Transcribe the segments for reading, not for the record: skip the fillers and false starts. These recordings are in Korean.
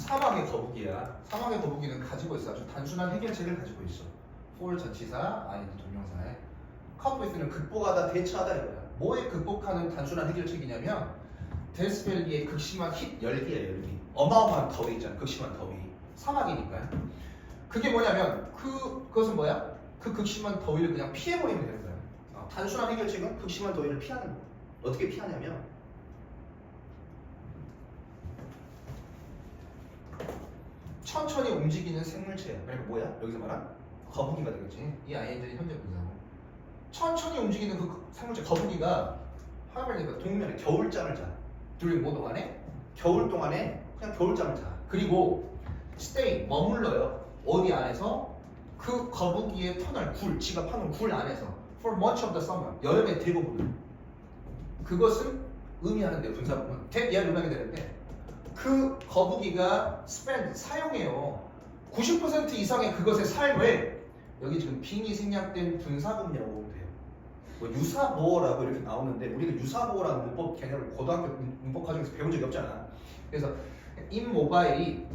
사막의 거북이야. 사막의 거북이는 가지고 있어. 아주 단순한 해결책을 가지고 있어. for 전치사, ing 동명사에. cope with는 극복하다, 대처하다 이거야. 뭐에 극복하는 단순한 해결책이냐면 데스펠기의 극심한 힛, 열기야, 열기. 어마어마한 더위 있잖아. 극심한 더위. 사막이니까요. 그게 뭐냐면 그것은 뭐야? 그 극심한 더위를 그냥 피해버리면 되는 거야. 단순한 해결책은 극심한 더위를 피하는 거야. 어떻게 피하냐면 천천히 움직이는 생물체야. 그러니까 뭐야? 여기서 말한 거북이가 되겠지. 이 ing는 현재 분사고. 천천히 움직이는 그 생물체 거북이가 하늘니까 동면에 겨울잠을 자. during 뭐 동안에? 겨울 동안에 그냥 겨울잠을 자. 그리고 stay 머물러요. 어디 안에서? 그 거북이의 터널 굴, 지가 파는 굴 안에서 for much of the summer 여름의 대부분. 그것은 의미하는데요. 분사구문. 대비할 음악이 되는데 그 거북이가 spend 사용해요. 90% 이상의 그것의 삶을 여기 지금 빙이 생략된 분사구문이라고 보면 돼요. 뭐 유사보어라고 이렇게 나오는데 우리는 유사보어라는 문법 개념을 고등학교 문법 과정에서 배운 적이 없잖아. 그래서 in 모바일이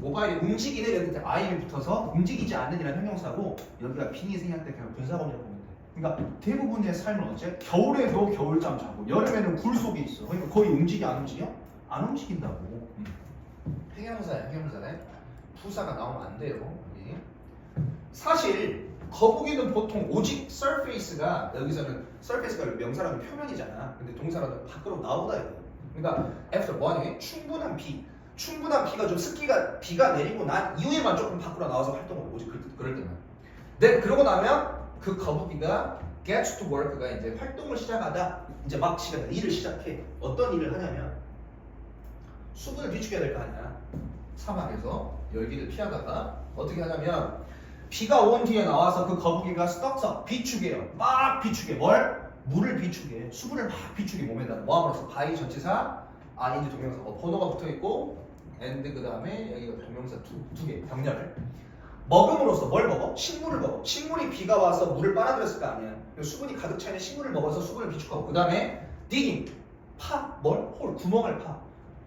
움직이는 이렇게 im이 붙어서 움직이지 않는 이라는 형용사고 여기가 빙이 생략된 그냥 분사구문이라고 보면 돼. 그러니까 대부분의 삶은 어째? 겨울에도 겨울잠 자고 여름에는 굴 속에 있어. 그러니까 거의 움직여 안 움직여? 안 움직인다고. 행형사야, 행형사네. 부사가 나오면 안 돼요. 여기. 사실 거북이는 보통 오직 surface가 여기서는 surface가 명사라는 표면이잖아. 근데 동사라는 밖으로 나오다 이거. 그러니까 after 뭐니? 충분한 비가 좀 비가 내리고 난 이후에만 조금 밖으로 나와서 활동을 오직 그럴 때만. 네, 그러고 나면 그 거북이가 get to work가 이제 활동을 시작하다 이제 막 일을 시작해. 어떤 일을 하냐면 수분을 비축해야 될 거 아니야. 사막에서 열기를 피하다가 어떻게 하냐면 비가 온 뒤에 나와서 그 거북이가 스떡서 비축해요. 막 비축해. 뭘? 물을 비축해. 수분을 막 비축해 몸에다. 뭐함으로써 바이 전치사 ing 동명사 번호가 붙어있고 and 그 다음에 여기가 동명사 두 개 병렬을 먹음으로써 뭘 먹어? 식물을 먹어. 식물이 비가 와서 물을 빨아들였을 거 아니야. 수분이 가득 차 있는 식물을 먹어서 수분을 비축하고 그 다음에 digging 홀 구멍을 파.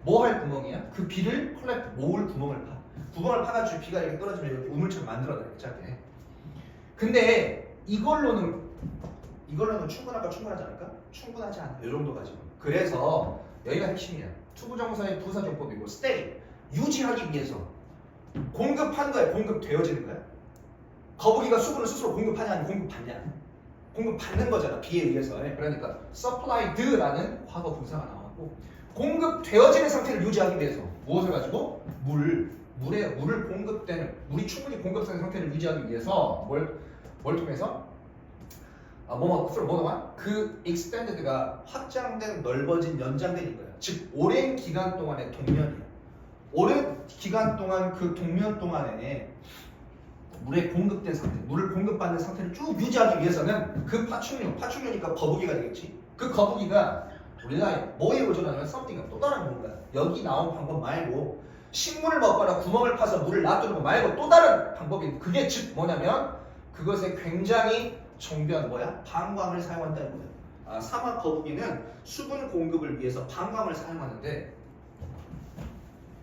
뭐 할 구멍이야? 그 비를 모을 구멍을 파. 구멍을 파가지고 비가 이렇게 떨어지면 이렇게 우물처럼 만들어내 짧게. 근데 이걸로는 충분할까 충분하지 않을까? 충분하지 않아. 이 정도 가지고. 그래서 여기가 핵심이야. 투부정사의 부사정법이고 stay 유지하기 위해서 공급한 거야. 공급되어지는 거야. 거북이가 수분을 스스로 공급하냐 아니면 공급받냐? 공급받는 거잖아. 비에 의해서. 그러니까 supplied라는 과거 분사가 나왔고 공급되어지는 상태를 유지하기 위해서 무엇을 가지고? 물을 공급되는 물이 충분히 공급되는 상태를 유지하기 위해서 뭘 통해서? 그 extended가 확장된, 넓어진, 연장된 거야. 즉 오랜 기간 동안의 동면이야. 오랜 기간 동안 그 동면 동안에 물에 공급된 상태, 물을 공급받는 상태를 쭉 유지하기 위해서는 그 파충류니까 거북이가 되겠지. 그 거북이가 rely 뭐에 의존하냐면 something가 또 다른 뭔가. 여기 나온 방법 말고 식물을 먹거나 구멍을 파서 물을 놔두는 거 말고 또 다른 방법이 그게 즉 뭐냐면 그것에 굉장히 정교한 방광을 사용한다 이거야. 사막 거북이는 수분 공급을 위해서 방광을 사용하는데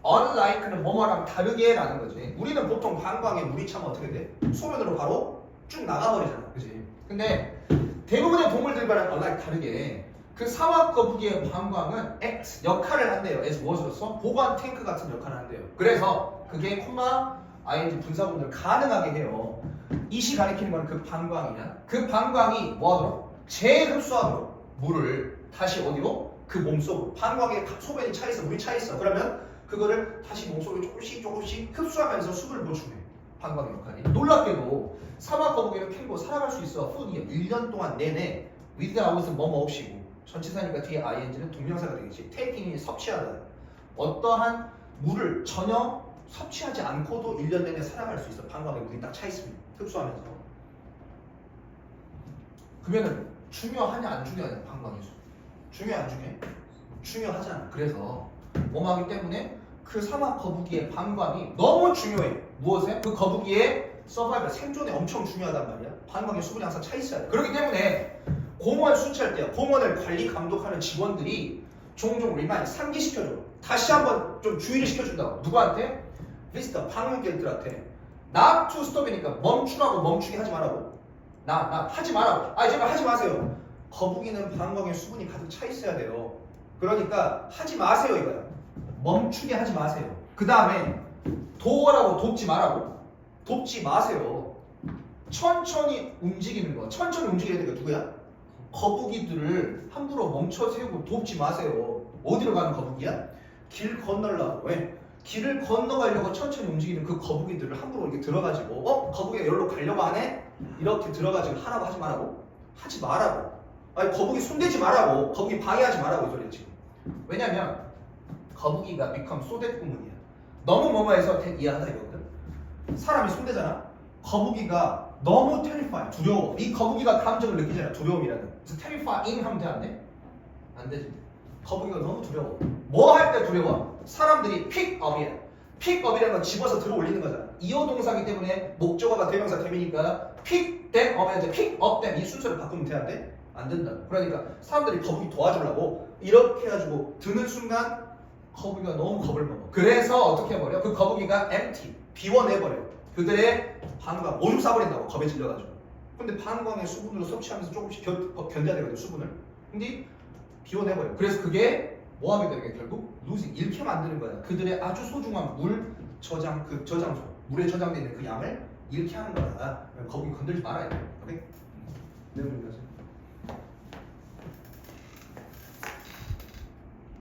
unlike는 뭐뭐랑 다르게라는 거지. 우리는 보통 방광에 물이 차면 어떻게 돼? 소면으로 바로 쭉 나가버리잖아, 그지? 근데 대부분의 동물들과는 unlike 다르게 그 사막 거북이의 방광은 X 역할을 한대요. as 무엇으로서? 보관 탱크 같은 역할을 한대요. 그래서 그게 콤마 ing 분사구문을 가능하게 해요. 이시 가리키는 건 그 방광이냐? 그 방광이 뭐하도록? 재흡수하도록 물을 다시 어디로? 그 몸속으로. 방광에 소변이 차있어, 물이 차있어. 그러면 그거를 다시 몸속에 조금씩 흡수하면서 수분을 보충해. 방광의 역할이. 놀랍게도 사막 거북이는 캥거 살아갈 수 있어. 훈이 1년 동안 내내 without 뭐뭐 없이고 전치사니까 뒤에 ing는 동명사가 되겠지. taking 섭취하다. 어떠한 물을 전혀 섭취하지 않고도 1년 내내 살아갈 수 있어. 방광에 물이 딱 차있으면 흡수하면서. 그러면은 중요하냐 안 중요하냐 방광의 수. 중요해 안 중요해? 중요하잖아. 그래서 뭐하기 때문에 그 사막 거북이의 방광이 너무 중요해. 무엇에? 그 거북이의 서바이벌 생존에 엄청 중요하단 말이야. 방광에 수분이 항상 차 있어야 돼. 그렇기 때문에 공원 순찰 때 공원을 관리 감독하는 직원들이 종종 리마인드 상기시켜줘. 다시 한번 좀 주의를 시켜준다고. 누구한테? 비스터 방문객들한테 not to stop이니까 멈추라고 멈추게 하지 말라고. 나 하지 말라고. 제발 하지 마세요. 거북이는 방광에 수분이 가득 차 있어야 돼요. 그러니까 하지 마세요 이거야. 멈추게 하지 마세요. 그 다음에 도어라고 돕지 말라고. 돕지 마세요. 천천히 움직이는 거. 천천히 움직여야 되니까 누구야? 거북이들을 함부로 멈춰 세우고 돕지 마세요. 어디로 가는 거북이야? 길 건너려고. 왜? 길을 건너가려고 천천히 움직이는 그 거북이들을 함부로 이렇게 들어가지고 거북이가 여기로 가려고 하네? 이렇게 들어가지고 하라고 하지 말라고? 하지 말라고. 거북이 손대지 말라고. 거북이 방해하지 말라고 이 소리야 지금. 왜냐면 거북이가 become so that 구문이야. 너무 뭐뭐해서 이해하다 이거거든. 사람이 손대잖아. 거북이가 너무 terrify, 두려워. 이 거북이가 감정을 느끼잖아. 두려움이라는. 그래서 terrifying 하면 돼 안 돼? 안 되지. 거북이가 너무 두려워. 뭐 할 때 두려워? 사람들이 pick up이야. pick up이라는 건 집어서 들어 올리는 거잖아. 이어 동사기 때문에 목적어가 대명사 됨이니까 pick them up 해야지. pick up them 이 순서를 바꾸면 돼 안 돼? 안 된다. 그러니까 사람들이 거북이 도와주려고 이렇게 해가지고 드는 순간 거북이가 너무 겁을 먹어. 그래서 어떻게 해버려? 그 거북이가 empty, 비워내버려. 그들의 방광 오줌 싸버린다고 겁에 질려가지고. 근데 방광의 수분으로 섭취하면서 조금씩 견뎌야 되거든 수분을. 근데 비워내버려. 그래서 그게 뭐 하게 되는 게 결국 losing, 잃게 만드는 거야. 그들의 아주 소중한 물 저장, 그 저장소, 물에 저장되어 있는 그 양을 잃게 하는 거야. 거북이 건들지 말아야 돼. 오케이? 네,